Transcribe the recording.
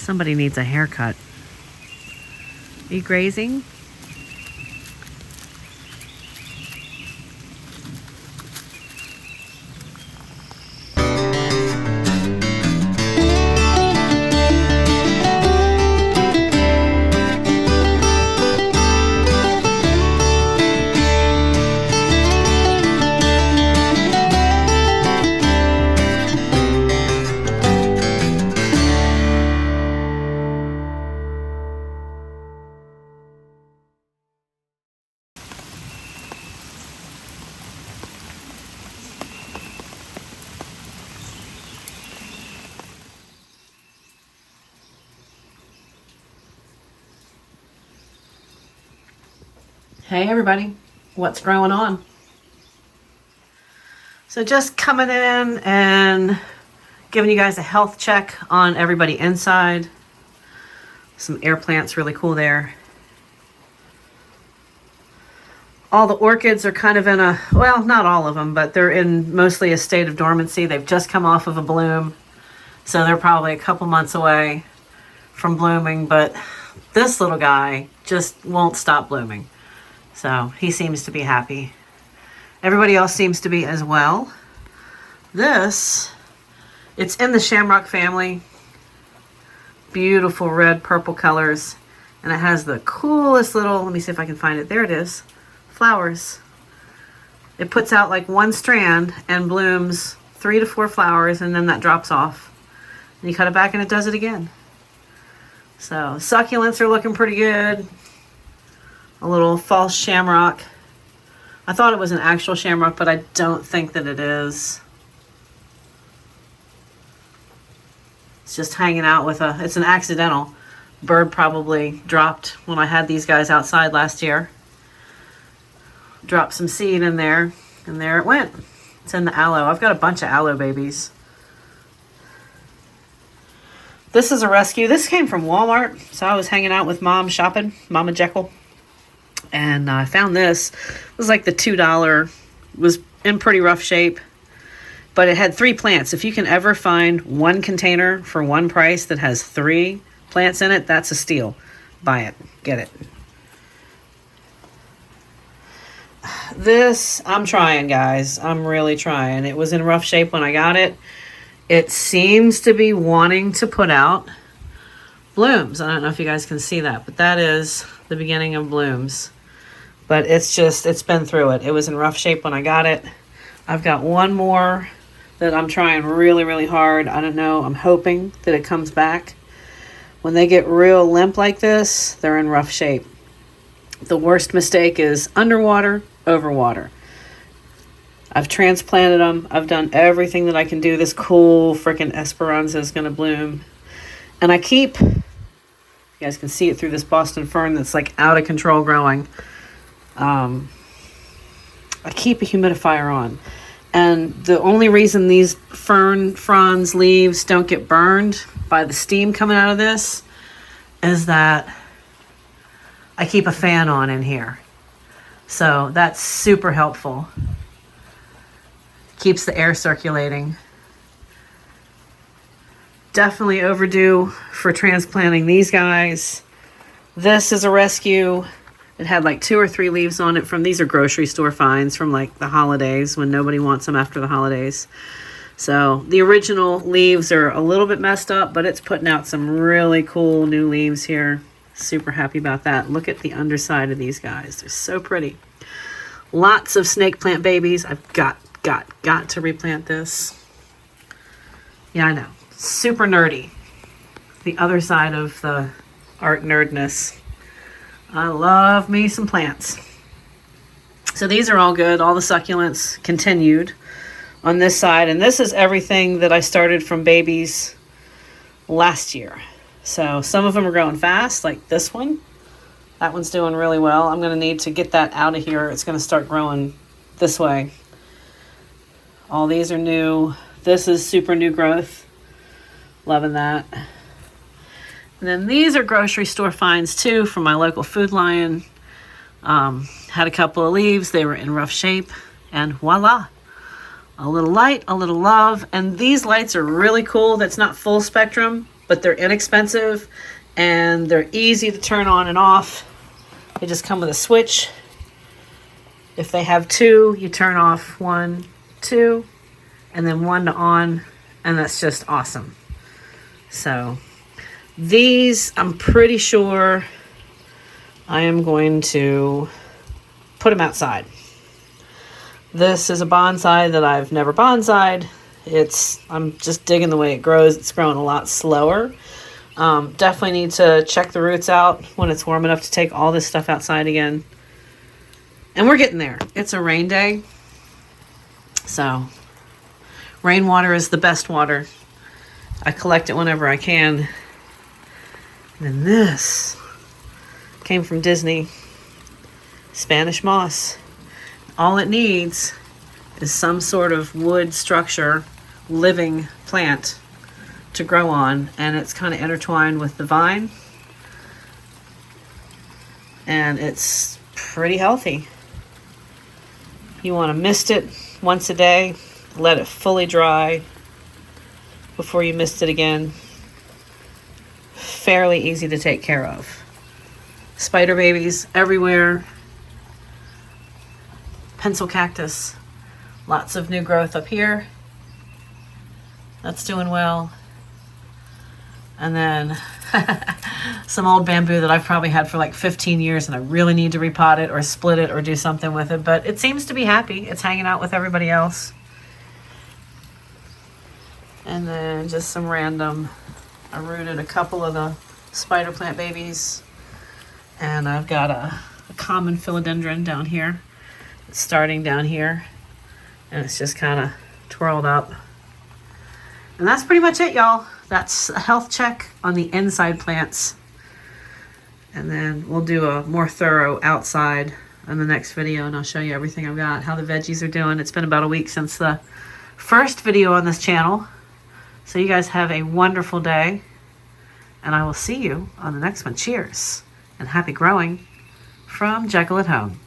Somebody needs a haircut. Are you grazing? Hey everybody, what's going on? So just coming in and giving you guys a health check on everybody inside. Some air plants, really cool there. All the orchids are kind of in a, well, not all of them, but they're in mostly a state of dormancy. They've just come off of a bloom, so they're probably a couple months away from blooming, but this little guy just won't stop blooming. So he seems to be happy. Everybody else seems to be as well. This, it's in the shamrock family. Beautiful red, purple colors. And it has the coolest little, let me see if I can find it. There it is. Flowers. It puts out like one strand and blooms 3 to 4 flowers, and then that drops off. And you cut it back and it does it again. So succulents are looking pretty good. A little false shamrock. I thought it was an actual shamrock, but I don't think that it is. It's just hanging out with a, it's an accidental. Bird probably dropped when I had these guys outside last year. Dropped some seed in there, and there it went. It's in the aloe. I've got a bunch of aloe babies. This is a rescue. This came from Walmart. So I was hanging out with Mom shopping, Mama Jekyll. And I found this. It was like the $2. Was in pretty rough shape. But it had 3 plants. If you can ever find one container for one price that has 3 plants in it, that's a steal. Buy it. Get it. This, I'm trying, guys. I'm really trying. It was in rough shape when I got it. It seems to be wanting to put out blooms. I don't know if you guys can see that, but that is the beginning of blooms. But it's just, it's been through it. It was in rough shape when I got it. I've got one more that I'm trying really, really hard. I don't know. I'm hoping that it comes back. When they get real limp like this, they're in rough shape. The worst mistake is underwater, overwater. I've transplanted them. I've done everything that I can do. This cool freaking Esperanza is going to bloom. And I keep, you guys can see it through this Boston fern that's like out of control growing. I keep a humidifier on. And the only reason these fern fronds leaves don't get burned by the steam coming out of this is that I keep a fan on in here. So that's super helpful. Keeps the air circulating. Definitely overdue for transplanting these guys. This is a rescue. It had like 2 or 3 leaves on it from, these are grocery store finds from like the holidays when nobody wants them after the holidays. So the original leaves are a little bit messed up, but it's putting out some really cool new leaves here. Super happy about that. Look at the underside of these guys. They're so pretty. Lots of snake plant babies. I've got to replant this. Yeah, I know. Super nerdy. The other side of the art nerdness. I love me some plants. So these are all good. All the succulents continued on this side. And this is everything that I started from babies last year. So some of them are growing fast, like this one. That one's doing really well. I'm going to need to get that out of here. It's going to start growing this way. All these are new. This is super new growth. Loving that. And then these are grocery store finds too from my local Food Lion. Had a couple of leaves. They were in rough shape. And voila. A little light, a little love. And these lights are really cool. That's not full spectrum. but they're inexpensive and they're easy to turn on and off. They just come with a switch. If they have two, you turn off 1, 2, and then 1 to on, and that's just awesome. So these, I'm pretty sure I am going to put them outside. This is a bonsai that I've never bonsaied. I'm just digging the way it grows. It's growing a lot slower. Definitely need to check the roots out when it's warm enough to take all this stuff outside again. And we're getting there. It's a rain day. So rainwater is the best water. I collect it whenever I can. And this came from Disney. Spanish moss. All it needs is some sort of wood structure, living plant to grow on, and it's kind of intertwined with the vine, and it's pretty healthy. You want to mist it once a day, let it fully dry before you mist it again. Fairly easy to take care of. Spider babies everywhere. Pencil cactus, lots of new growth up here. That's doing well. And then some old bamboo that I've probably had for like 15 years and I really need to repot it or split it or do something with it, but it seems to be happy. It's hanging out with everybody else. And then just some random, I rooted a couple of the spider plant babies, and I've got a common philodendron down here. It's starting down here, and it's just kind of twirled up. And that's pretty much it, y'all. That's a health check on the inside plants. And then we'll do a more thorough outside in the next video, and I'll show you everything I've got, how the veggies are doing. It's been about a week since the first video on this channel. So you guys have a wonderful day, and I will see you on the next one. Cheers and happy growing from Jekyll at Home.